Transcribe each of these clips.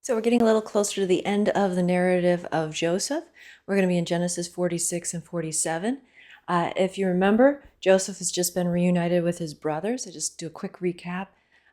So we're getting a little closer to the end of the narrative of Joseph. We're going to be in Genesis 46 and 47. If you remember, Joseph has just been reunited with his brothers. I just do a quick recap.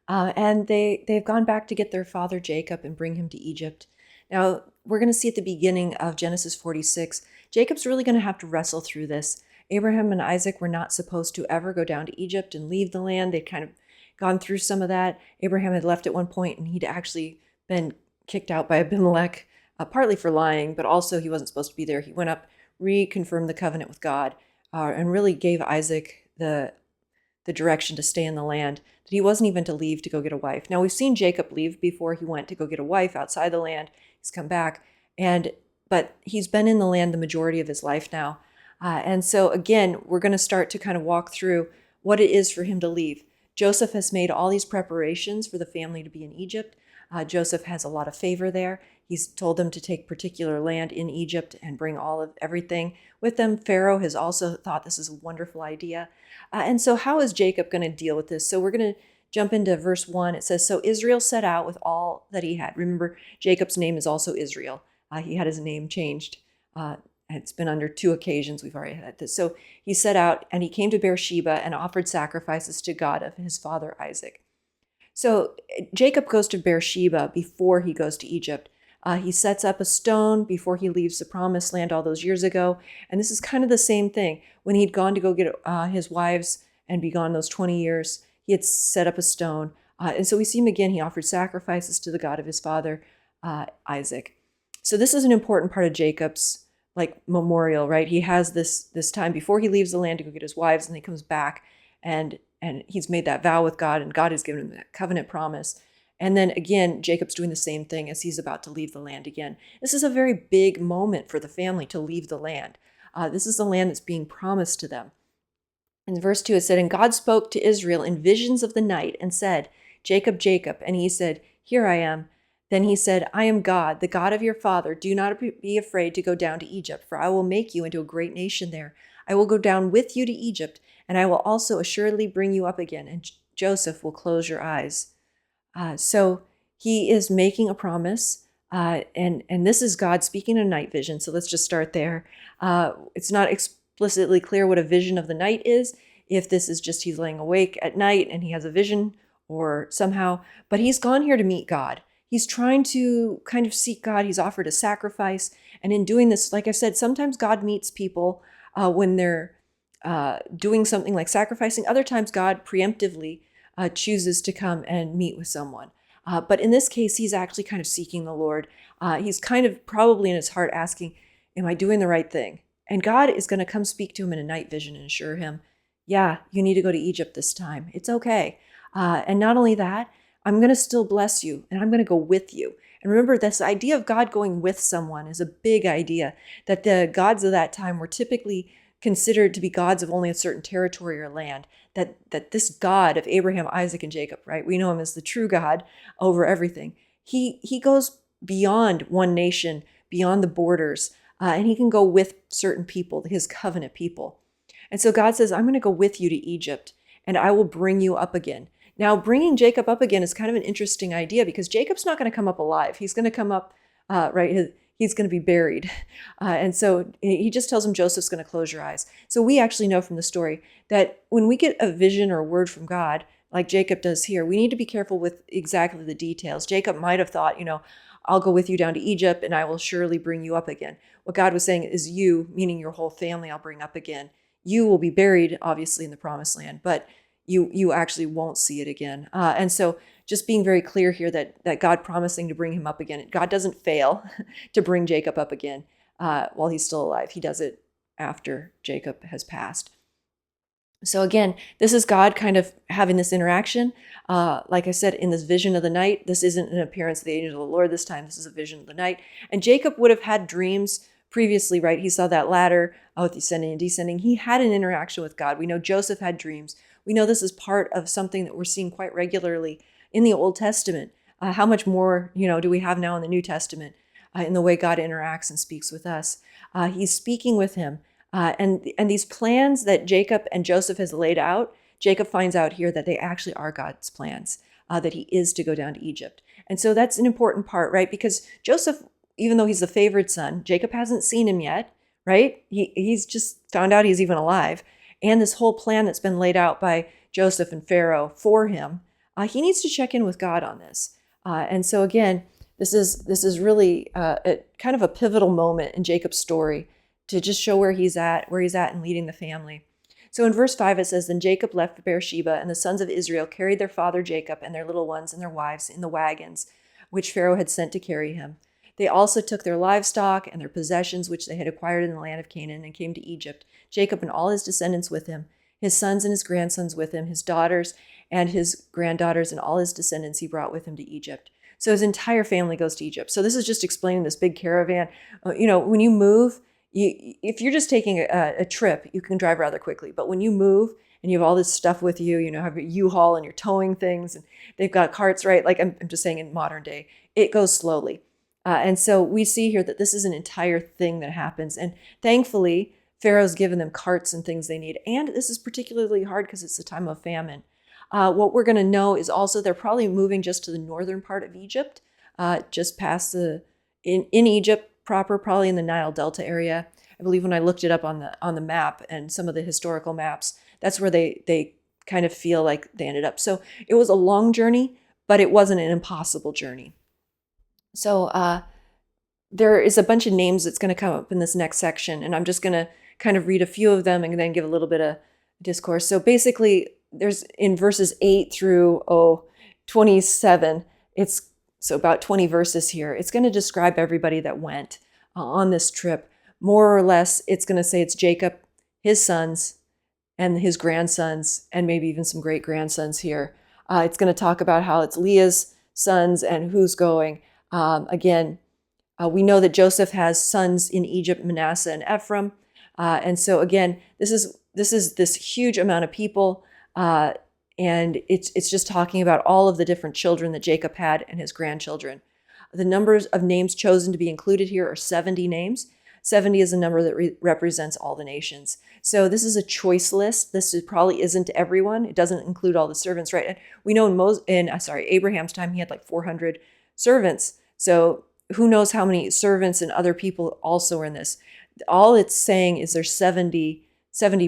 And they've gone back to get their father Jacob and bring him to Egypt. Now, we're going to see at the beginning of Genesis 46, Jacob's really going to have to wrestle through this. Abraham and Isaac were not supposed to ever go down to Egypt and leave the land. They'd kind of gone through some of that. Abraham had left at one point, and he'd actually been kicked out by Abimelech, partly for lying, but also he wasn't supposed to be there. He went up, reconfirmed the covenant with God, and really gave Isaac the direction to stay in the land, that he wasn't even to leave to go get a wife. Now, we've seen Jacob leave before. He went to go get a wife outside the land. He's come back, but he's been in the land the majority of his life now. And so, again, we're going to start to kind of walk through what it is for him to leave. Joseph has made all these preparations for the family to be in Egypt. Joseph has a lot of favor there. He's told them to take particular land in Egypt and bring all of everything with them. Pharaoh has also thought this is a wonderful idea. And so how is Jacob going to deal with this? So we're going to jump into verse 1. It says, "So Israel set out with all that he had." Remember, Jacob's name is also Israel. He had his name changed. It's been under 2 occasions we've already had this. So he set out and he came to Beersheba and offered sacrifices to God of his father Isaac. So Jacob goes to Beersheba before he goes to Egypt. He sets up a stone before he leaves the promised land all those years ago. And this is kind of the same thing. When he'd gone to go get his wives and be gone those 20 years, he had set up a stone. And so we see him again. He offered sacrifices to the God of his father, Isaac. So this is an important part of Jacob's memorial, right? He has this time before he leaves the land to go get his wives, and he comes back and he's made that vow with God, and God has given him that covenant promise. And then again, Jacob's doing the same thing as he's about to leave the land again. This is a very big moment for the family to leave the land. This is the land that's being promised to them. In verse 2, it said, "And God spoke to Israel in visions of the night and said, 'Jacob, Jacob.' And he said, 'Here I am.' Then he said, 'I am God, the God of your father. Do not be afraid to go down to Egypt, for I will make you into a great nation there. I will go down with you to Egypt, and I will also assuredly bring you up again, and Joseph will close your eyes.'" So he is making a promise, and this is God speaking in a night vision. So let's just start there. It's not explicitly clear what a vision of the night is, if this is just he's laying awake at night and he has a vision or somehow, but he's gone here to meet God. He's trying to kind of seek God. He's offered a sacrifice. And in doing this, like I said, sometimes God meets people when they're doing something like sacrificing. Other times God preemptively chooses to come and meet with someone. But in this case, he's actually kind of seeking the Lord. He's kind of probably in his heart asking, am I doing the right thing? And God is going to come speak to him in a night vision and assure him, yeah, you need to go to Egypt this time. It's okay. And not only that, I'm going to still bless you, and I'm going to go with you. And remember, this idea of God going with someone is a big idea, that the gods of that time were typically considered to be gods of only a certain territory or land, that this God of Abraham, Isaac, and Jacob, right? We know him as the true God over everything. He goes beyond one nation, beyond the borders, and he can go with certain people, his covenant people. And so God says, I'm going to go with you to Egypt, and I will bring you up again. Now, bringing Jacob up again is kind of an interesting idea, because Jacob's not going to come up alive. He's going to come up, right? He's going to be buried. And so he just tells him, Joseph's going to close your eyes. So we actually know from the story that when we get a vision or a word from God, like Jacob does here, we need to be careful with exactly the details. Jacob might have thought, I'll go with you down to Egypt and I will surely bring you up again. What God was saying is you, meaning your whole family, I'll bring up again. You will be buried, obviously, in the promised land, but you actually won't see it again. And so just being very clear here that God promising to bring him up again. God doesn't fail to bring Jacob up again while he's still alive. He does it after Jacob has passed. So again, this is God kind of having this interaction. Like I said, in this vision of the night, this isn't an appearance of the angel of the Lord this time. This is a vision of the night. And Jacob would have had dreams previously, right? He saw that ladder with ascending and descending. He had an interaction with God. We know Joseph had dreams. We know this is part of something that we're seeing quite regularly in the Old Testament. How much more, do we have now in the New Testament in the way God interacts and speaks with us? He's speaking with him. And these plans that Jacob and Joseph has laid out, Jacob finds out here that they actually are God's plans. that he is to go down to Egypt. And so that's an important part, right? Because Joseph, even though he's the favored son, Jacob hasn't seen him yet, right? He's just found out he's even alive. And this whole plan that's been laid out by Joseph and Pharaoh for him, he needs to check in with God on this. And so again, this is really kind of a pivotal moment in Jacob's story to just show where he's at in leading the family. So in verse 5, it says, Then Jacob left Beersheba, and the sons of Israel carried their father Jacob and their little ones and their wives in the wagons, which Pharaoh had sent to carry him. They also took their livestock and their possessions, which they had acquired in the land of Canaan, and came to Egypt, Jacob and all his descendants with him, his sons and his grandsons with him, his daughters and his granddaughters, and all his descendants he brought with him to Egypt. So his entire family goes to Egypt. So this is just explaining this big caravan. When you move, if you're just taking a trip, you can drive rather quickly. But when you move and you have all this stuff with you, have a U-Haul and you're towing things and they've got carts, right? Like I'm just saying in modern day, it goes slowly. And so we see here that this is an entire thing that happens. And thankfully, Pharaoh's given them carts and things they need. And this is particularly hard because it's a time of famine. What we're going to know is also they're probably moving just to the northern part of Egypt, just past in Egypt proper, probably in the Nile Delta area. I believe when I looked it up on the map and some of the historical maps, that's where they kind of feel like they ended up. So it was a long journey, but it wasn't an impossible journey. So there is a bunch of names that's going to come up in this next section, and I'm just going to kind of read a few of them and then give a little bit of discourse. So basically, there's in verses 8 through 27, it's so about 20 verses here. It's going to describe everybody that went on this trip. More or less, it's going to say it's Jacob, his sons, and his grandsons, and maybe even some great-grandsons here. It's going to talk about how it's Leah's sons and who's going. We know that Joseph has sons in Egypt, Manasseh and Ephraim. And so again, this is this huge amount of people. And it's just talking about all of the different children that Jacob had and his grandchildren. The numbers of names chosen to be included here are 70 names. 70 is a number that represents all the nations. So this is a choice list. Probably isn't everyone. It doesn't include all the servants, right? And we know in Abraham's time, he had like 400 servants. So who knows how many servants and other people also are in this. All it's saying is there's 70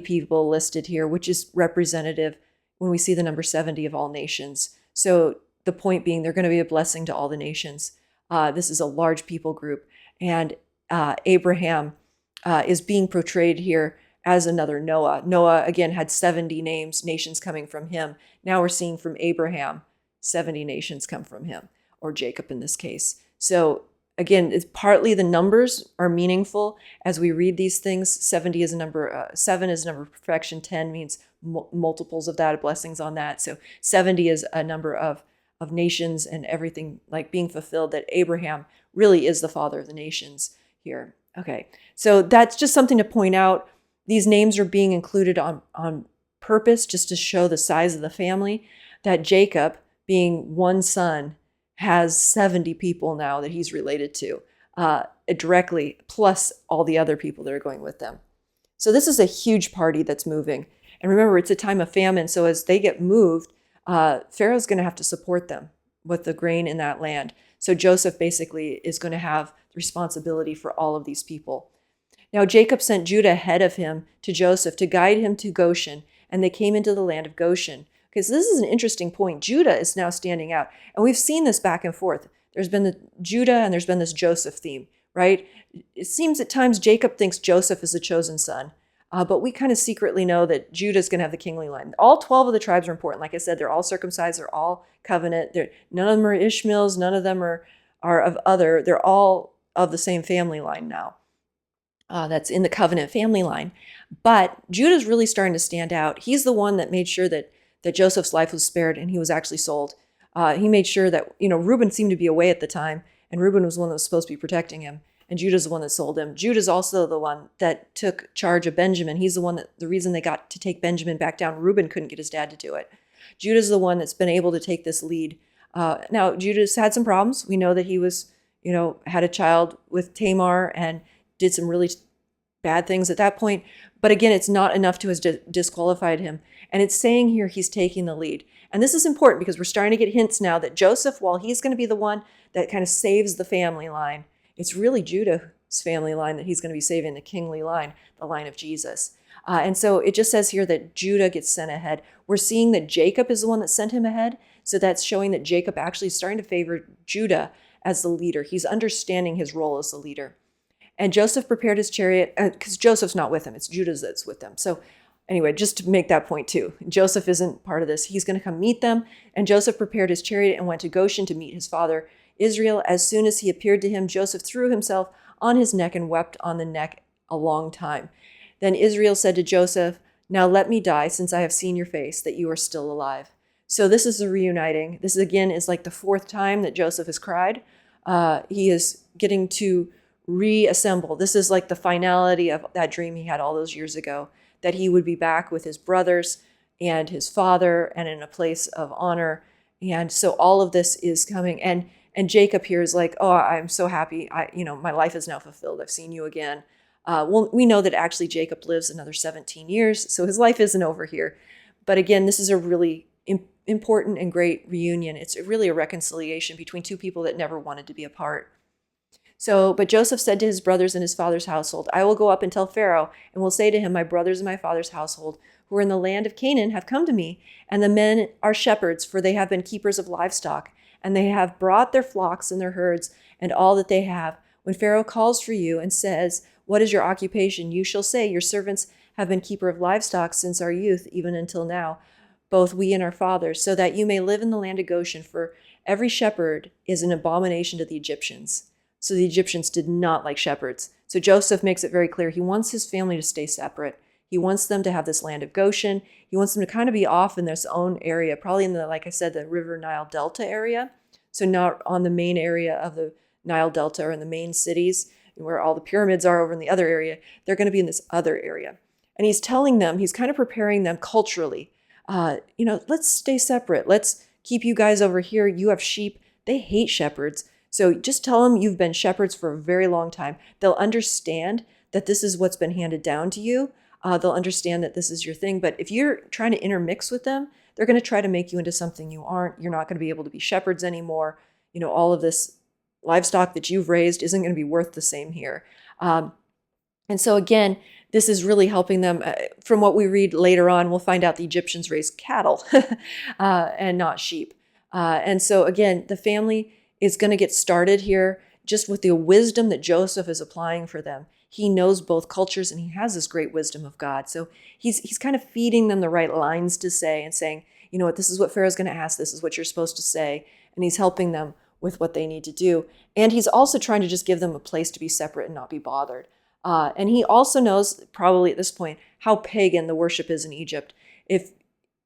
people listed here, which is representative when we see the number 70 of all nations. So the point being, they're going to be a blessing to all the nations. This is a large people group. And Abraham is being portrayed here as another Noah. Noah, again, had 70 nations coming from him. Now we're seeing from Abraham, 70 nations come from him, or Jacob in this case. So again, it's partly the numbers are meaningful as we read these things. 70 is a number, 7 is a number of perfection, 10 means multiples of that, blessings on that. So 70 is a number of nations and everything like being fulfilled, that Abraham really is the father of the nations here. Okay, so that's just something to point out. These names are being included on purpose just to show the size of the family, that Jacob, being one son, has 70 people now that he's related to directly, plus all the other people that are going with them. So this is a huge party that's moving. And remember, it's a time of famine. So as they get moved, Pharaoh's going to have to support them with the grain in that land. So Joseph basically is going to have the responsibility for all of these people. Now Jacob sent Judah ahead of him to Joseph to guide him to Goshen, and they came into the land of Goshen. Because this is an interesting point. Judah is now standing out. And we've seen this back and forth. There's been the Judah and there's been this Joseph theme, right? It seems at times Jacob thinks Joseph is the chosen son. But we kind of secretly know that Judah's going to have the kingly line. All 12 of the tribes are important. Like I said, they're all circumcised. They're all covenant. None of them are Ishmaels. None of them are of other. They're all of the same family line now. That's in the covenant family line. But Judah's really starting to stand out. He's the one that made sure that Joseph's life was spared and he was actually sold. He made sure that, Reuben seemed to be away at the time, and Reuben was the one that was supposed to be protecting him, and Judah's the one that sold him. Judah's also the one that took charge of Benjamin. He's the reason they got to take Benjamin back down. Reuben couldn't get his dad to do it. Judah's the one that's been able to take this lead. Now, Judah's had some problems. We know that he was, had a child with Tamar and did some really bad things at that point. But again, it's not enough to have disqualified him. And it's saying here he's taking the lead. And this is important because we're starting to get hints now that Joseph, while he's going to be the one that kind of saves the family line, it's really Judah's family line that he's going to be saving, the kingly line, the line of Jesus. And so it just says here that Judah gets sent ahead. We're seeing that Jacob is the one that sent him ahead. So that's showing that Jacob actually is starting to favor Judah as the leader. He's understanding his role as the leader. And Joseph prepared his chariot, because Joseph's not with him. It's Judah that's with them. So anyway, just to make that point too, Joseph isn't part of this. He's going to come meet them. And Joseph prepared his chariot and went to Goshen to meet his father Israel. As soon as he appeared to him, Joseph threw himself on his neck and wept on the neck a long time. Then Israel said to Joseph, "Now let me die, since I have seen your face, that you are still alive." So this is the reuniting. This again is like the fourth time that Joseph has cried. He is getting to reassemble. This is like the finality of that dream he had all those years ago, that he would be back with his brothers and his father and in a place of honor. And so all of this is coming. And Jacob here is like, "Oh, I'm so happy. My life is now fulfilled. I've seen you again." Well, we know that actually Jacob lives another 17 years, so his life isn't over here. But again, this is a really important and great reunion. It's really a reconciliation between two people that never wanted to be apart. But Joseph said to his brothers and his father's household, "I will go up and tell Pharaoh, and will say to him, my brothers and my father's household, who are in the land of Canaan, have come to me, and the men are shepherds, for they have been keepers of livestock, and they have brought their flocks and their herds, and all that they have. When Pharaoh calls for you and says, 'What is your occupation?' you shall say, 'Your servants have been keeper of livestock since our youth, even until now, both we and our fathers, so that you may live in the land of Goshen, for every shepherd is an abomination to the Egyptians." So the Egyptians did not like shepherds. So Joseph makes it very clear he wants his family to stay separate. He wants them to have this land of Goshen. He wants them to kind of be off in their own area, probably in the, like I said, the River Nile Delta area. So not on the main area of the Nile Delta or in the main cities where all the pyramids are over in the other area. They're going to be in this other area. And he's telling them, he's kind of preparing them culturally. Let's stay separate. Let's keep you guys over here. You have sheep. They hate shepherds. So just tell them you've been shepherds for a very long time. They'll understand that this is what's been handed down to you. They'll understand that this is your thing. But if you're trying to intermix with them, they're going to try to make you into something you aren't. You're not going to be able to be shepherds anymore. All of this livestock that you've raised isn't going to be worth the same here. And so again, this is really helping them. From what we read later on, we'll find out the Egyptians raised cattle and not sheep. And so again, the family is going to get started here just with the wisdom that Joseph is applying for them. He knows both cultures and he has this great wisdom of God. So he's kind of feeding them the right lines to say and saying, you know what, this is what Pharaoh's going to ask. This is what you're supposed to say. And he's helping them with what they need to do. And he's also trying to just give them a place to be separate and not be bothered. And he also knows, probably at this point, how pagan the worship is in Egypt. If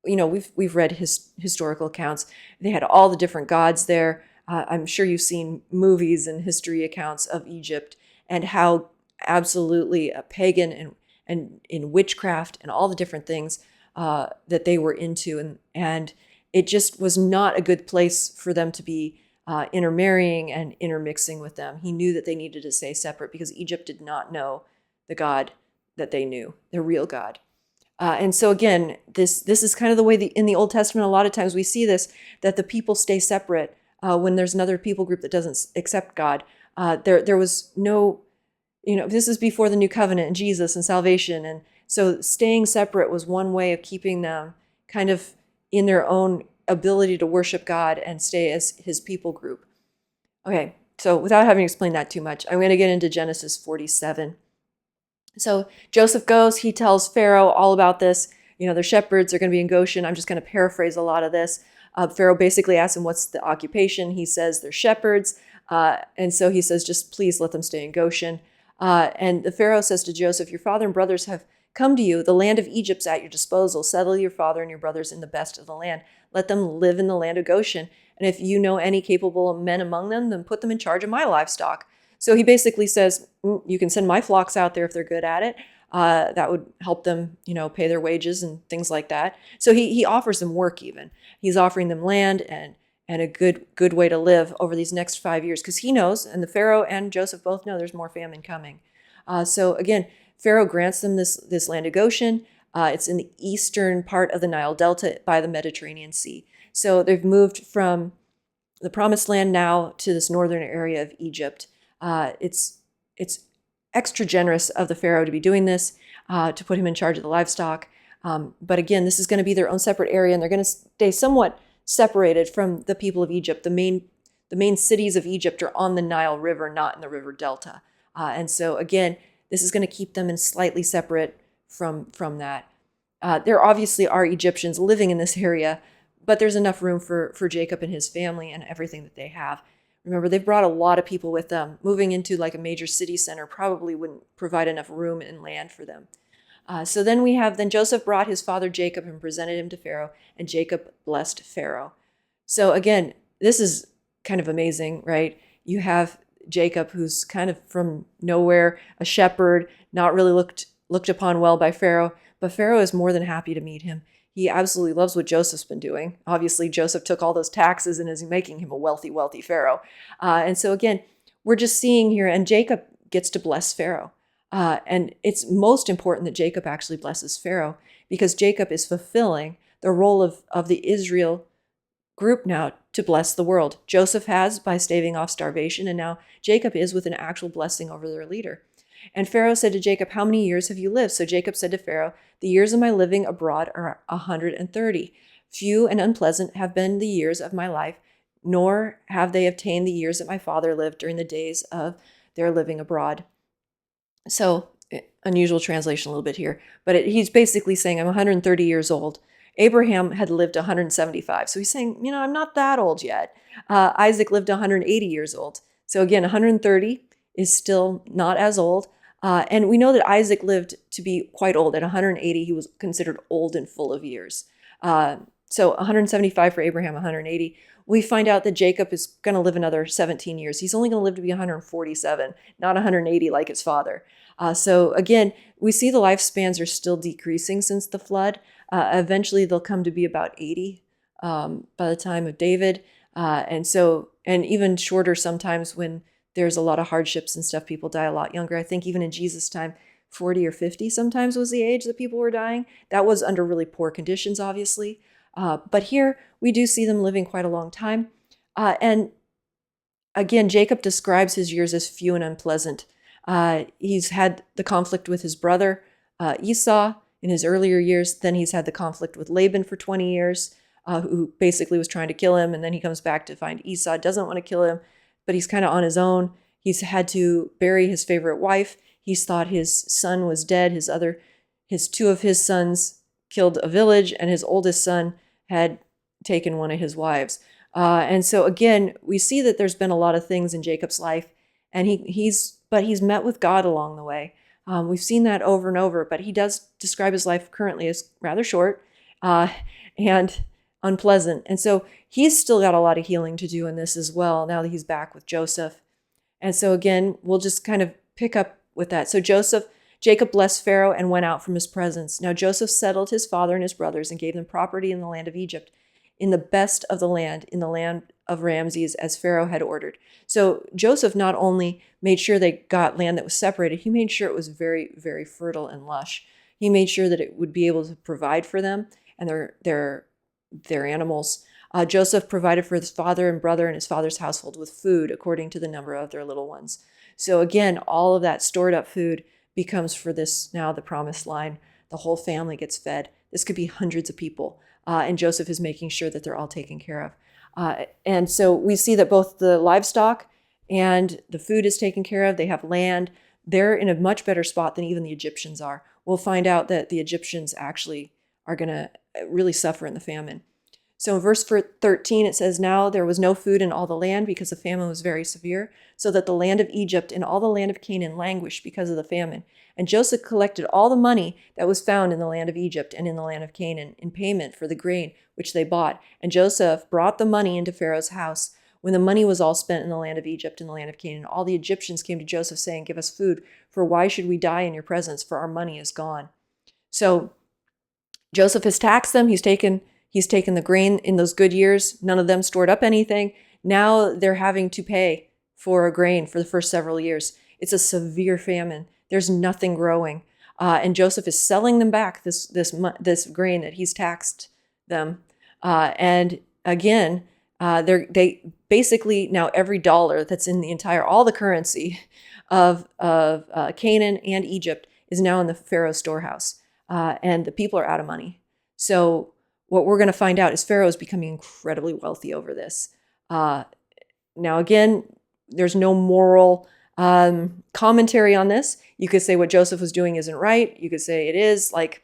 we've read historical accounts, they had all the different gods there. I'm sure you've seen movies and history accounts of Egypt and how absolutely a pagan and in witchcraft and all the different things that they were into. And it just was not a good place for them to be intermarrying and intermixing with them. He knew that they needed to stay separate because Egypt did not know the God that they knew, the real God. And so again, this is kind of the way in the Old Testament, a lot of times we see this, that the people stay separate when there's another people group that doesn't accept God. There was no, this is before the new covenant and Jesus and salvation. And so staying separate was one way of keeping them kind of in their own ability to worship God and stay as his people group. Okay, so without having explained that too much, I'm going to get into Genesis 47. So Joseph goes, he tells Pharaoh all about this. Their shepherds are going to be in Goshen. I'm just going to paraphrase a lot of this. Pharaoh basically asks him, what's the occupation? He says they're shepherds. And so he says, just please let them stay in Goshen. And the Pharaoh says to Joseph, your father and brothers have come to you. The land of Egypt's at your disposal. Settle your father and your brothers in the best of the land. Let them live in the land of Goshen. And if you know any capable men among them, then put them in charge of my livestock. So he basically says, you can send my flocks out there if they're good at it. That would help them, pay their wages and things like that. So he offers them work even. He's offering them land and a good way to live over these next 5 years because he knows, and the Pharaoh and Joseph both know there's more famine coming. So again, Pharaoh grants them this land of Goshen. It's in the eastern part of the Nile Delta by the Mediterranean Sea. So they've moved from the Promised Land now to this northern area of Egypt. It's extra generous of the Pharaoh to be doing this, to put him in charge of the livestock. But again, this is going to be their own separate area, and they're going to stay somewhat separated from the people of Egypt. The main cities of Egypt are on the Nile River, not in the river delta. And so again, this is going to keep them in slightly separate from that. There obviously are Egyptians living in this area, but there's enough room for Jacob and his family and everything that they have. Remember, they've brought a lot of people with them. Moving into like a major city center probably wouldn't provide enough room and land for them. So then Joseph brought his father Jacob and presented him to Pharaoh, and Jacob blessed Pharaoh. So again, this is kind of amazing, right? You have Jacob, who's kind of from nowhere, a shepherd, not really looked upon well by Pharaoh, but Pharaoh is more than happy to meet him. He absolutely loves what Joseph's been doing. Obviously, Joseph took all those taxes and is making him a wealthy, wealthy Pharaoh. And so again, we're just seeing here, and Jacob gets to bless Pharaoh. And it's most important that Jacob actually blesses Pharaoh, because Jacob is fulfilling the role of the Israel group now to bless the world. Joseph has by staving off starvation, and now Jacob is with an actual blessing over their leader. And Pharaoh said to Jacob, "How many years have you lived?" So Jacob said to Pharaoh, "The years of my living abroad are 130. Few and unpleasant have been the years of my life, nor have they obtained the years that my father lived during the days of their living abroad." So, unusual translation a little bit here, but he's basically saying, I'm 130 years old. Abraham had lived 175. So he's saying, I'm not that old yet. Isaac lived 180 years old. So again, 130 is still not as old. And we know that Isaac lived to be quite old. At 180, he was considered old and full of years. So 175 for Abraham, 180. We find out that Jacob is going to live another 17 years. He's only going to live to be 147, not 180 like his father. So again, we see the lifespans are still decreasing since the flood. Eventually, they'll come to be about 80 by the time of David. And even shorter sometimes when there's a lot of hardships and stuff, people die a lot younger. I think even in Jesus' time, 40 or 50 sometimes was the age that people were dying. That was under really poor conditions, obviously. But here we do see them living quite a long time. And again, Jacob describes his years as few and unpleasant. He's had the conflict with his brother Esau in his earlier years. Then he's had the conflict with Laban for 20 years, who basically was trying to kill him. And then he comes back to find Esau doesn't want to kill him, but he's kind of on his own. He's had to bury his favorite wife. He's thought his son was dead. Two of his sons killed a village, and his oldest son had taken one of his wives. And so again, we see that there's been a lot of things in Jacob's life, and he's met with God along the way. We've seen that over and over, but he does describe his life currently as rather short and unpleasant. And so he's still got a lot of healing to do in this as well, now that he's back with Joseph. And so again, we'll just kind of pick up with that. So Jacob blessed Pharaoh and went out from his presence. Now Joseph settled his father and his brothers and gave them property in the land of Egypt, in the best of the land, in the land of Ramses, as Pharaoh had ordered. So Joseph not only made sure they got land that was separated, he made sure it was very, very fertile and lush. He made sure that it would be able to provide for them and their animals. Joseph provided for his father and brother and his father's household with food according to the number of their little ones. So again, all of that stored up food becomes for this now the promised line. The whole family gets fed. This could be hundreds of people. And Joseph is making sure that they're all taken care of. And so we see that both the livestock and the food is taken care of. They have land. They're in a much better spot than even the Egyptians are. We'll find out that the Egyptians actually are going to really suffer in the famine. So in verse 13, it says, "Now there was no food in all the land because the famine was very severe, so that the land of Egypt and all the land of Canaan languished because of the famine. And Joseph collected all the money that was found in the land of Egypt and in the land of Canaan in payment for the grain which they bought. And Joseph brought the money into Pharaoh's house. When the money was all spent in the land of Egypt and the land of Canaan, all the Egyptians came to Joseph saying, 'Give us food, for why should we die in your presence? For our money is gone.'" So Joseph has taxed them. He's taken the grain in those good years. None of them stored up anything. Now they're having to pay for grain for the first several years. It's a severe famine. There's nothing growing. And Joseph is selling them back this grain that he's taxed them. And again, they basically now every dollar that's in all the currency of Canaan and Egypt is now in the Pharaoh's storehouse, and the people are out of money. So what we're going to find out is Pharaoh is becoming incredibly wealthy over this. Now, again, there's no moral commentary on this. You could say what Joseph was doing isn't right. You could say it is. Like,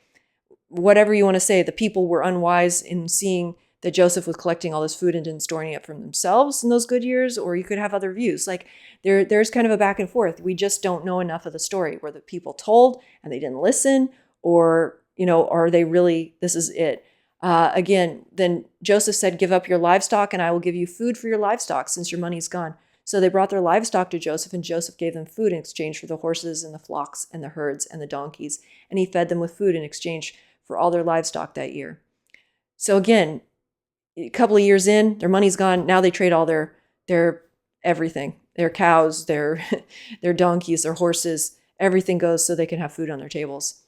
whatever you want to say, the people were unwise in seeing that Joseph was collecting all this food and didn't store any up for themselves in those good years, or you could have other views. Like, there's kind of a back and forth. We just don't know enough of the story. Were the people told and they didn't listen, or, are they really, this is it? Again, then Joseph said, give up your livestock and I will give you food for your livestock since your money's gone. So they brought their livestock to Joseph, and Joseph gave them food in exchange for the horses and the flocks and the herds and the donkeys. And he fed them with food in exchange for all their livestock that year. So again, a couple of years in, their money's gone. Now they trade all their everything, their cows, their donkeys, their horses, everything goes so they can have food on their tables.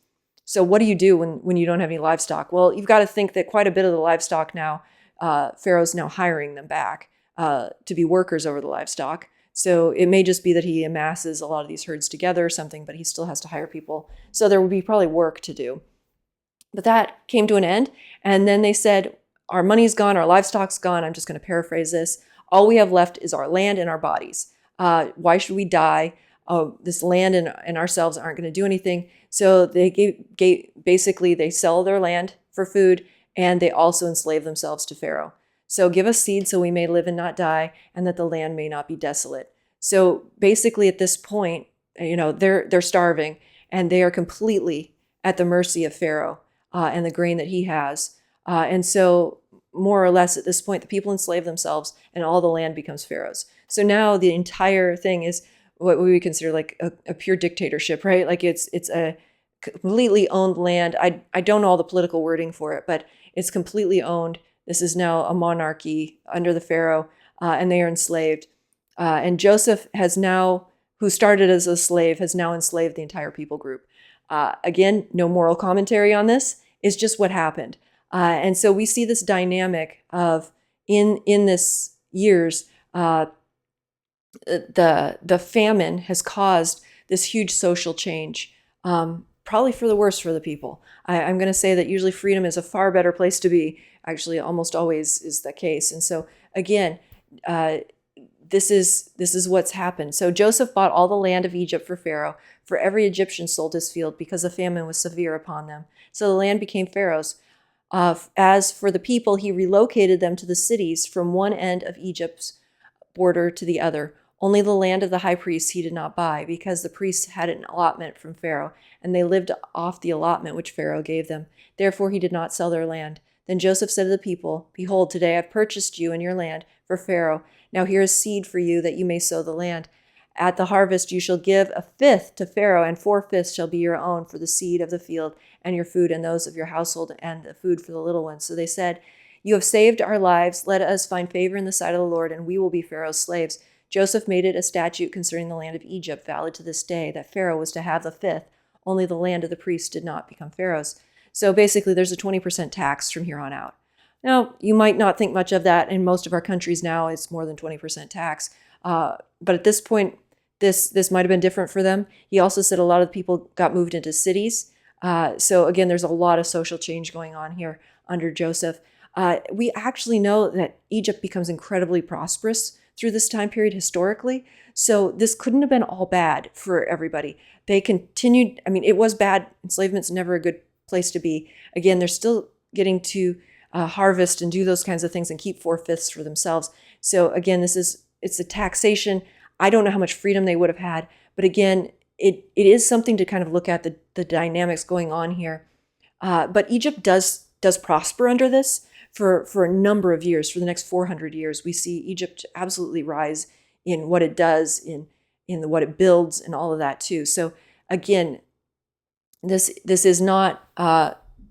So what do you do when you don't have any livestock? Well, you've got to think that quite a bit of the livestock now, Pharaoh's now hiring them back to be workers over the livestock. So it may just be that he amasses a lot of these herds together or something, but he still has to hire people. So there would be probably work to do. But that came to an end. And then they said, our money's gone, our livestock's gone. I'm just going to paraphrase this. All we have left is our land and our bodies. Why should we die? This land and ourselves aren't going to do anything. So they basically they sell their land for food, and they also enslave themselves to Pharaoh. So give us seed so we may live and not die, and that the land may not be desolate. So basically at this point, they're starving, and they are completely at the mercy of Pharaoh and the grain that he has. And so more or less at this point, the people enslave themselves and all the land becomes Pharaoh's. So now the entire thing is what we would consider like a pure dictatorship, right? Like it's a completely owned land. I don't know all the political wording for it, but it's completely owned. This is now a monarchy under the Pharaoh, and they are enslaved. And Joseph has now, who started as a slave, has now enslaved the entire people group. Again, no moral commentary on this. It's just what happened. And so we see this dynamic of in this years, the famine has caused this huge social change, probably for the worse for the people. I'm going to say that usually freedom is a far better place to be. Actually, almost always is the case. And so again, this is what's happened. So Joseph bought all the land of Egypt for Pharaoh, for every Egyptian sold his field because the famine was severe upon them. So the land became Pharaoh's. As for the people, he relocated them to the cities from one end of Egypt's border to the other. Only the land of the high priests he did not buy, because the priests had an allotment from Pharaoh, and they lived off the allotment which Pharaoh gave them. Therefore he did not sell their land. Then Joseph said to the people, behold, today I have purchased you and your land for Pharaoh. Now here is seed for you, that you may sow the land. At the harvest you shall give a fifth to Pharaoh, and 4/5 shall be your own for the seed of the field, and your food, and those of your household, and the food for the little ones. So they said, you have saved our lives. Let us find favor in the sight of the Lord, and we will be Pharaoh's slaves. Joseph made it a statute concerning the land of Egypt, valid to this day, that Pharaoh was to have the fifth. Only the land of the priests did not become Pharaoh's. So basically, there's a 20% tax from here on out. Now, you might not think much of that. In most of our countries now, it's more than 20% tax. But at this point, this might have been different for them. He also said a lot of people got moved into cities. So again, there's a lot of social change going on here under Joseph. We actually know that Egypt becomes incredibly prosperous through this time period historically. So this couldn't have been all bad for everybody. They continued, it was bad. Enslavement's never a good place to be. Again, they're still getting to harvest and do those kinds of things and keep 4/5 for themselves. So again, it's a taxation. I don't know how much freedom they would have had, but again, it is something to kind of look at the dynamics going on here. But Egypt does prosper under this for a number of years. For the next 400 years, we see Egypt absolutely rise in what it does, in what it builds, and all of that too. So again, this is not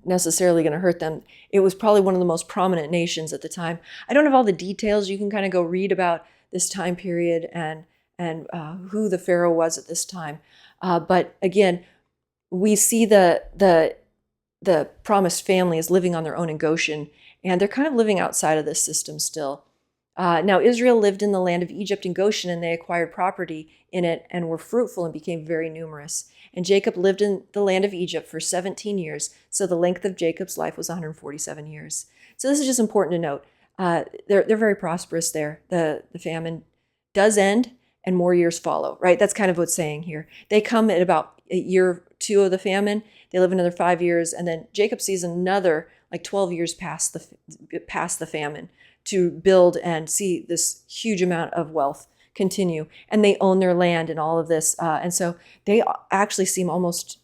necessarily going to hurt them. It was probably one of the most prominent nations at the time. I don't have all the details. You can kind of go read about this time period and who the pharaoh was at this time. But again, we see the promised family is living on their own in Goshen, and they're kind of living outside of this system still. Now, Israel lived in the land of Egypt and Goshen, and they acquired property in it and were fruitful and became very numerous. And Jacob lived in the land of Egypt for 17 years, so the length of Jacob's life was 147 years. So this is just important to note. They're very prosperous there. The famine does end, and more years follow, right? That's kind of what's saying here. They come at about year 2 of the famine. They live another 5 years, and then Jacob sees another like 12 years past the famine to build and see this huge amount of wealth continue. And they own their land and all of this. And so they actually seem almost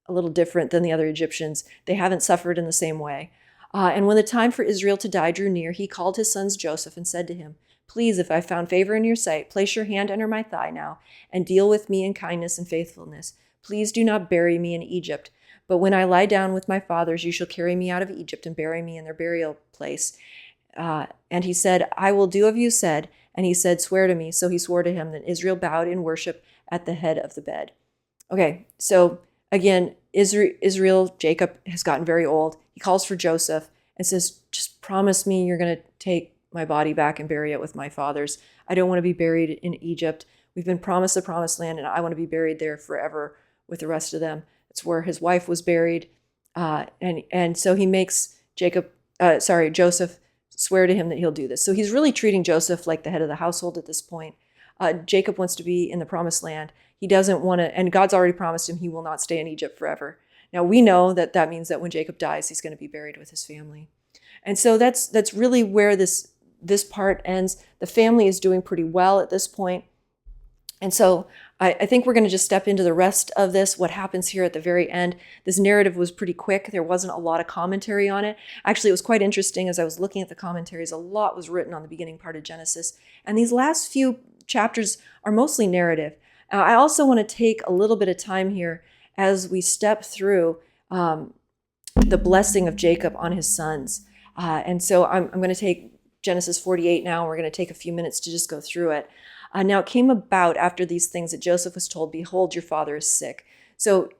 a little different than the other Egyptians. They haven't suffered in the same way. And when the time for Israel to die drew near, he called his sons Joseph and said to him, "Please, if I found favor in your sight, place your hand under my thigh now and deal with me in kindness and faithfulness. Please do not bury me in Egypt. But when I lie down with my fathers, you shall carry me out of Egypt and bury me in their burial place." And he said, "I will do as you said." And he said, "Swear to me." So he swore to him. Then Israel bowed in worship at the head of the bed. Okay, so again, Israel, Jacob has gotten very old. He calls for Joseph and says, "Just promise me you're going to take my body back and bury it with my fathers. I don't want to be buried in Egypt. We've been promised the promised land, and I want to be buried there forever with the rest of them." It's where his wife was buried. And so he makes Joseph swear to him that he'll do this. So he's really treating Joseph like the head of the household at this point. Jacob wants to be in the promised land. He doesn't want to, and God's already promised him he will not stay in Egypt forever. Now we know that that means that when Jacob dies, he's going to be buried with his family. And so that's really where this part ends. The family is doing pretty well at this point. And so I think we're going to just step into the rest of this, what happens here at the very end. This narrative was pretty quick. There wasn't a lot of commentary on it. Actually, it was quite interesting as I was looking at the commentaries. A lot was written on the beginning part of Genesis. And these last few chapters are mostly narrative. I also want to take a little bit of time here as we step through the blessing of Jacob on his sons. And so I'm going to take Genesis 48 now. We're going to take a few minutes to just go through it. Now it came about after these things that Joseph was told, "Behold, your father is sick." So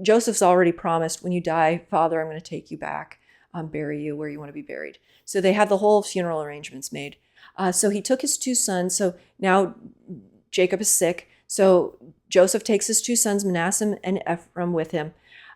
Joseph's already promised, "When you die, Father, I'm going to take you back, bury you where you want to be buried." So they had the whole funeral arrangements made. So he took his 2 sons. So now Jacob is sick. So Joseph takes his 2 sons, Manasseh and Ephraim, with him.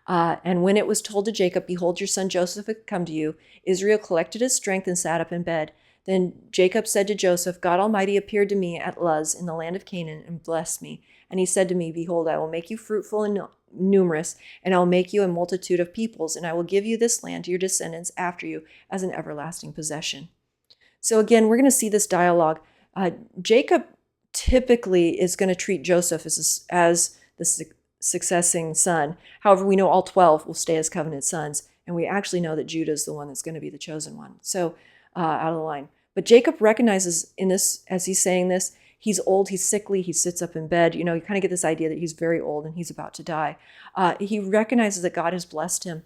And when it was told to Jacob, "Behold, your son Joseph had come to you," Israel collected his strength and sat up in bed. Then Jacob said to Joseph, "God Almighty appeared to me at Luz in the land of Canaan and blessed me. And he said to me, Behold, I will make you fruitful and numerous, and I will make you a multitude of peoples, and I will give you this land to your descendants after you as an everlasting possession." So again, we're going to see this dialogue. Jacob typically is going to treat Joseph as the succeeding son. However, we know all 12 will stay as covenant sons, and we actually know that Judah is the one that's going to be the chosen one. So out of the line. But Jacob recognizes in this, as he's saying this, he's old, he's sickly, he sits up in bed. You kind of get this idea that he's very old and he's about to die. He recognizes that God has blessed him.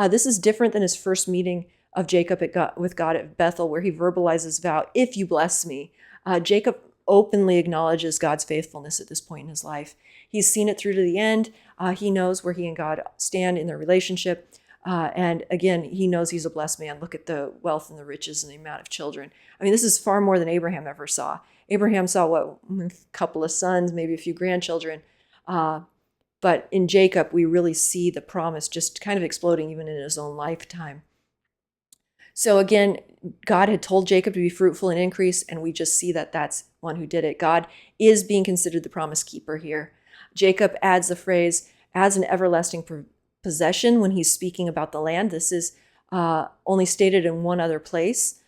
This is different than his first meeting of Jacob with God at Bethel, where he verbalizes vow, "If you bless me." Jacob openly acknowledges God's faithfulness at this point in his life. He's seen it through to the end. He knows where he and God stand in their relationship. And again, he knows he's a blessed man. Look at the wealth and the riches and the amount of children. I mean, this is far more than Abraham ever saw. Abraham saw, a couple of sons, maybe a few grandchildren. But in Jacob, we really see the promise just kind of exploding even in his own lifetime. So again, God had told Jacob to be fruitful and increase, and we just see that that's one who did it. God is being considered the promise keeper here. Jacob adds the phrase, "as an everlasting possession," when he's speaking about the land. This is only stated in one other place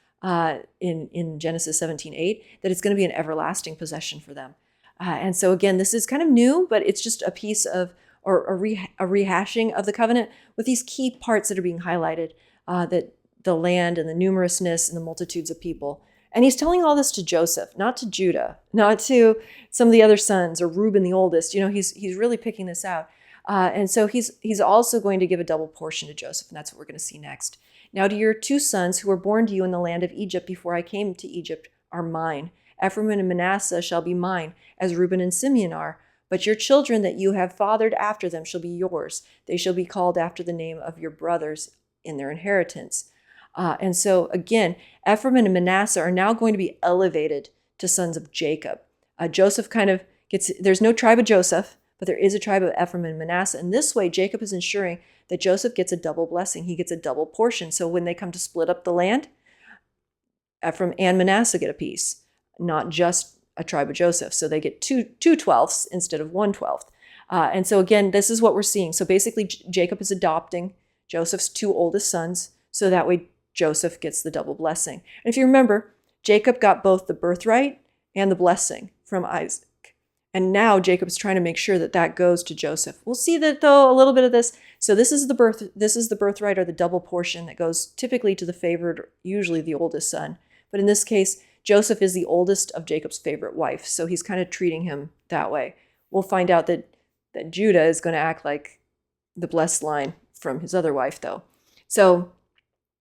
in Genesis 17:8, that it's going to be an everlasting possession for them. And so again, this is kind of new, but it's just a piece of, or a rehashing of the covenant with these key parts that are being highlighted, that the land and the numerousness and the multitudes of people. And he's telling all this to Joseph, not to Judah, not to some of the other sons or Reuben, the oldest. He's really picking this out. And so he's also going to give a double portion to Joseph, and that's what we're going to see next. "Now to your 2 sons who were born to you in the land of Egypt before I came to Egypt are mine. Ephraim and Manasseh shall be mine, as Reuben and Simeon are. But your children that you have fathered after them shall be yours. They shall be called after the name of your brothers in their inheritance. And so again, Ephraim and Manasseh are now going to be elevated to sons of Jacob. Joseph kind of gets, there's no tribe of Joseph, but there is a tribe of Ephraim and Manasseh. And this way, Jacob is ensuring that Joseph gets a double blessing. He gets a double portion. So when they come to split up the land, Ephraim and Manasseh get a piece, not just a tribe of Joseph. So they get two 12ths instead of 1/12. And so again, this is what we're seeing. So basically, Jacob is adopting Joseph's two oldest sons, so that way Joseph gets the double blessing. And if you remember, Jacob got both the birthright and the blessing from Isaac. And now Jacob's trying to make sure that that goes to Joseph. We'll see that though, a little bit of this. So this is the birthright, or the double portion that goes typically to the favored, usually the oldest son. But in this case, Joseph is the oldest of Jacob's favorite wife. So he's kind of treating him that way. We'll find out that Judah is going to act like the blessed line from his other wife though. So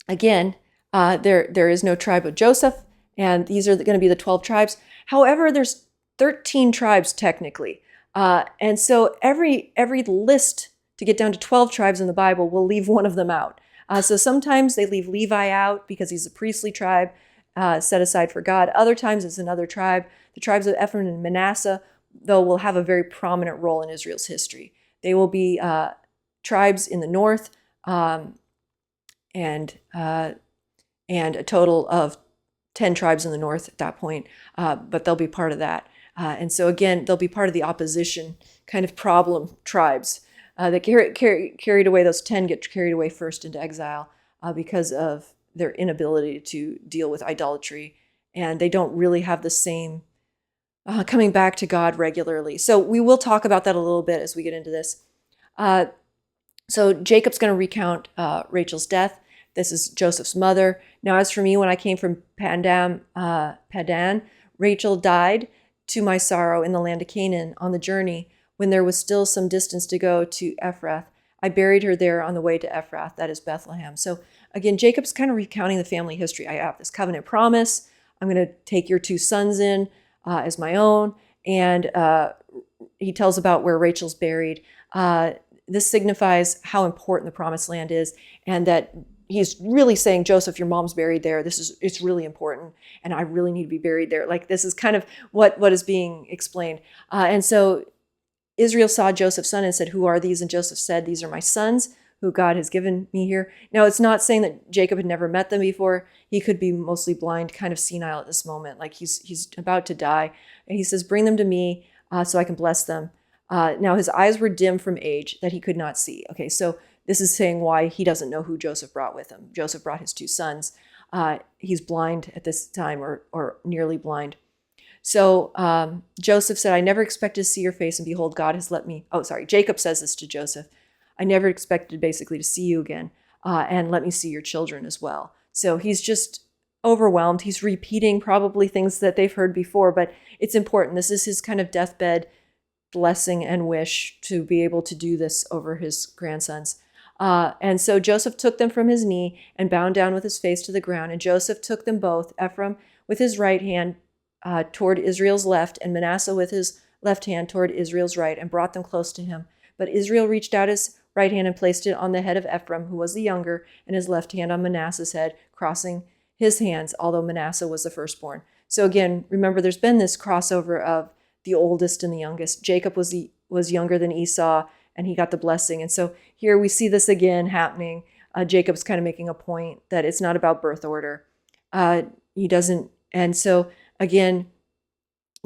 again, there is no tribe of Joseph, and these are going to be the 12 tribes. However, there's 13 tribes technically. And so every list to get down to 12 tribes in the Bible will leave one of them out. So sometimes they leave Levi out because he's a priestly tribe set aside for God. Other times it's another tribe. The tribes of Ephraim and Manasseh, though, will have a very prominent role in Israel's history. They will be tribes in the north, and a total of 10 tribes in the north at that point, but they'll be part of that. And so again, they'll be part of the opposition kind of problem tribes that carried away. Those 10 get carried away first into exile because of their inability to deal with idolatry, and they don't really have the same coming back to God regularly. So we will talk about that a little bit as we get into this. So Jacob's going to recount Rachel's death. This is Joseph's mother. Now, as for me, when I came from Padan, Rachel died to my sorrow in the land of Canaan on the journey when there was still some distance to go to Ephrath. I buried her there on the way to Ephrath, that is Bethlehem. So again, Jacob's kind of recounting the family history. I have this covenant promise. I'm going to take your two sons in as my own. And he tells about where Rachel's buried. This signifies how important the promised land is, and that he's really saying, Joseph, your mom's buried there. It's really important, and I really need to be buried there. Like, this is kind of what is being explained. And so Israel saw Joseph's son and said, who are these? And Joseph said, these are my sons who God has given me here. Now, it's not saying that Jacob had never met them before. He could be mostly blind, kind of senile at this moment. Like he's about to die. And he says, bring them to me so I can bless them. Now, his eyes were dim from age that he could not see. Okay, so this is saying why he doesn't know who Joseph brought with him. Joseph brought his two sons. He's blind at this time, or nearly blind. So Joseph said, I never expected to see your face, and behold, God has let me. Jacob says this to Joseph. I never expected basically to see you again, and let me see your children as well. So he's just overwhelmed. He's repeating probably things that they've heard before, but it's important. This is his kind of deathbed blessing and wish to be able to do this over his grandsons. And so Joseph took them from his knee and bowed down with his face to the ground. And Joseph took them both, Ephraim with his right hand toward Israel's left, and Manasseh with his left hand toward Israel's right, and brought them close to him. But Israel reached out his right hand and placed it on the head of Ephraim, who was the younger, and his left hand on Manasseh's head, crossing his hands, although Manasseh was the firstborn. So again, remember, there's been this crossover of the oldest and the youngest. Jacob was younger than Esau, and he got the blessing. And so here we see this again happening. Jacob's kind of making a point that it's not about birth order. He doesn't. And so again,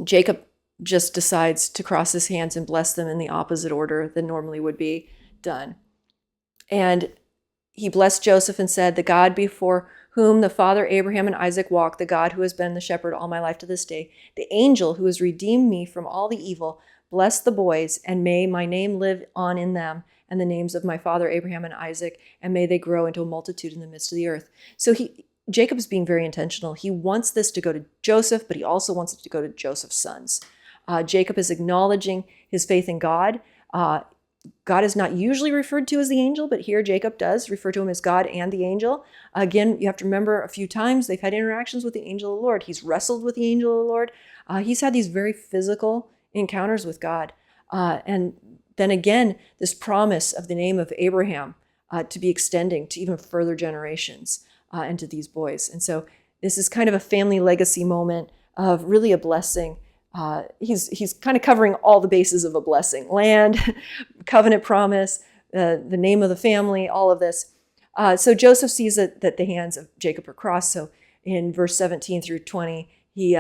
Jacob just decides to cross his hands and bless them in the opposite order than normally would be done. And he blessed Joseph and said, the God before whom the father Abraham and Isaac walked, the God who has been the shepherd all my life to this day, the angel who has redeemed me from all the evil, bless the boys, and may my name live on in them, and the names of my father Abraham and Isaac, and may they grow into a multitude in the midst of the earth. So Jacob is being very intentional. He wants this to go to Joseph, but he also wants it to go to Joseph's sons. Jacob is acknowledging his faith in God. God is not usually referred to as the angel, but here Jacob does refer to him as God and the angel. Again, you have to remember a few times they've had interactions with the angel of the Lord. He's wrestled with the angel of the Lord. He's had these very physical encounters with God. And then again, this promise of the name of Abraham to be extending to even further generations and to these boys. And so this is kind of a family legacy moment of really a blessing. He's kind of covering all the bases of a blessing: land, covenant promise, the name of the family, all of this. So Joseph sees that the hands of Jacob are crossed. So in verse 17 through 20, he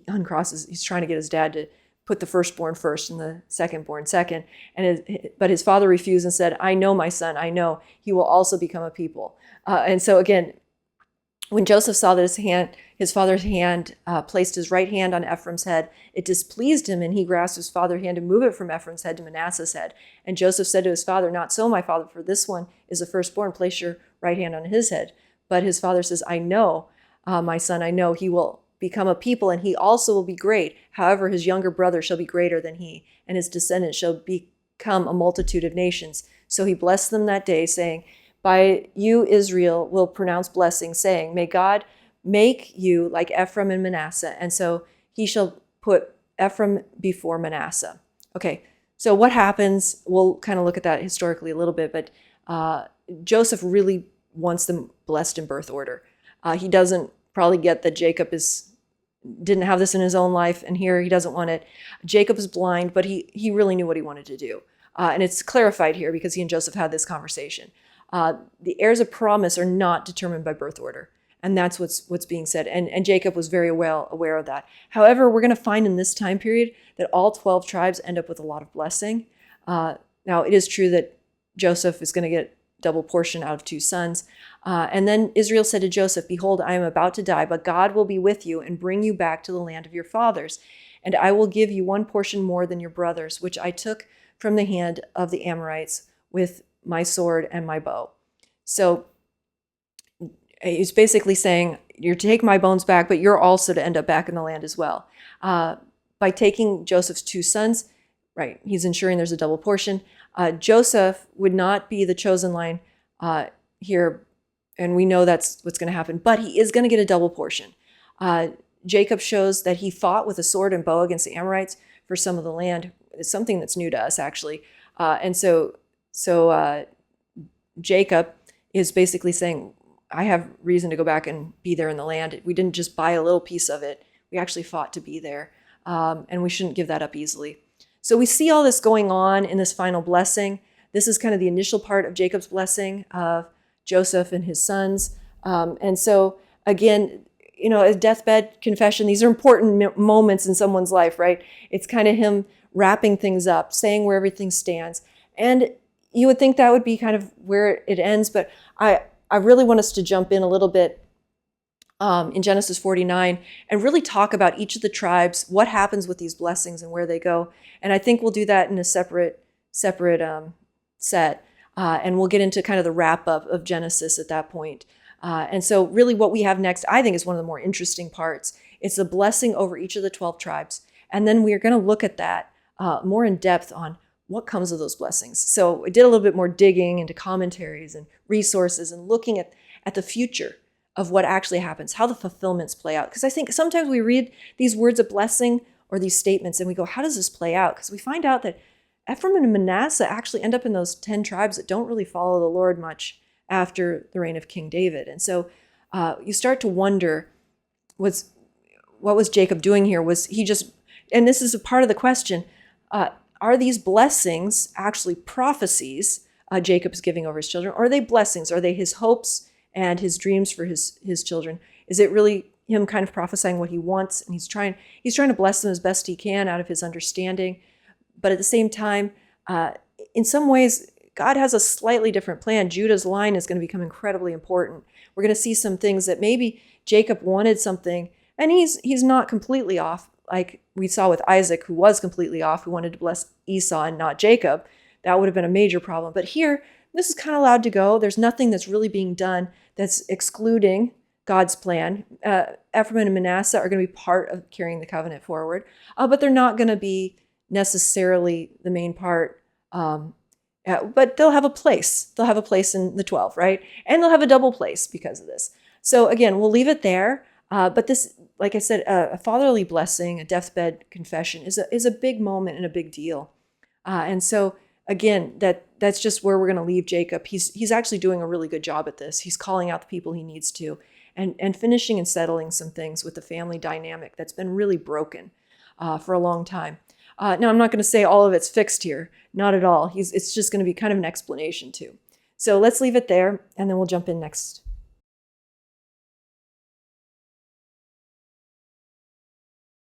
uncrosses. He's trying to get his dad to put the firstborn first and the secondborn second. But his father refused and said, "I know, my son, I know. He will also become a people." And so again, when Joseph saw that his father's hand placed his right hand on Ephraim's head, it displeased him, and he grasped his father's hand to move it from Ephraim's head to Manasseh's head. And Joseph said to his father, "Not so, my father, for this one is the firstborn. Place your right hand on his head." But his father says, "I know, my son, I know. He will become a people, and he also will be great. However, his younger brother shall be greater than he, and his descendants shall become a multitude of nations." So he blessed them that day, saying, "By you Israel will pronounce blessing, saying, may God make you like Ephraim and Manasseh." And so he shall put Ephraim before Manasseh. Okay, so what happens? We'll kind of look at that historically a little bit, but Joseph really wants them blessed in birth order. He doesn't probably get that Jacob didn't have this in his own life, and here he doesn't want it. Jacob is blind, but he really knew what he wanted to do. And it's clarified here because he and Joseph had this conversation. The heirs of promise are not determined by birth order. And that's what's being said. And Jacob was very well aware of that. However, we're going to find in this time period that all 12 tribes end up with a lot of blessing. Now, it is true that Joseph is going to get double portion out of 2 sons. And then Israel said to Joseph, "Behold, I am about to die, but God will be with you and bring you back to the land of your fathers. And I will give you 1 portion more than your brothers, which I took from the hand of the Amorites with my sword and my bow." So he's basically saying, you're to take my bones back, but you're also to end up back in the land as well. By taking Joseph's 2 sons, right, he's ensuring there's a double portion. Joseph would not be the chosen line here, and we know that's what's going to happen, but he is going to get a double portion. Jacob shows that he fought with a sword and bow against the Amorites for some of the land. It's something that's new to us, actually. And so Jacob is basically saying, I have reason to go back and be there in the land. We didn't just buy a little piece of it. We actually fought to be there. And we shouldn't give that up easily. So we see all this going on in this final blessing. This is kind of the initial part of Jacob's blessing of Joseph and his sons. And so again, a deathbed confession, these are important moments in someone's life, right? It's kind of him wrapping things up, saying where everything stands. And you would think that would be kind of where it ends, but I really want us to jump in a little bit in Genesis 49 and really talk about each of the tribes, what happens with these blessings and where they go. And I think we'll do that in a separate set. And we'll get into kind of the wrap up of Genesis at that point. And so really what we have next, I think, is one of the more interesting parts. It's the blessing over each of the 12 tribes. And then we are going to look at that more in depth on what comes of those blessings. So I did a little bit more digging into commentaries and resources and looking at the future of what actually happens, how the fulfillments play out. Because I think sometimes we read these words of blessing or these statements and we go, how does this play out? Because we find out that Ephraim and Manasseh actually end up in those 10 tribes that don't really follow the Lord much after the reign of King David. And so you start to wonder, what was Jacob doing here? Was he just, and this is a part of the question, are these blessings actually prophecies Jacob is giving over his children? Or are they blessings? Are they his hopes and his dreams for his children? Is it really him kind of prophesying what he wants? And he's trying to bless them as best he can out of his understanding. But at the same time, in some ways, God has a slightly different plan. Judah's line is going to become incredibly important. We're going to see some things that maybe Jacob wanted something, and he's not completely off, like we saw with Isaac, who was completely off, who wanted to bless Esau and not Jacob. That would have been a major problem. But here, this is kind of allowed to go. There's nothing that's really being done that's excluding God's plan. Ephraim and Manasseh are going to be part of carrying the covenant forward, but they're not going to be necessarily the main part. But they'll have a place. They'll have a place in the 12, right? And they'll have a double place because of this. So again, we'll leave it there. But this, like I said, a fatherly blessing, a deathbed confession is a big moment and a big deal. And so again, that's just where we're going to leave Jacob. He's actually doing a really good job at this. He's calling out the people he needs to, and finishing and settling some things with the family dynamic that's been really broken for a long time. Now, I'm not going to say all of it's fixed here. Not at all. It's just going to be kind of an explanation too. So let's leave it there, and then we'll jump in next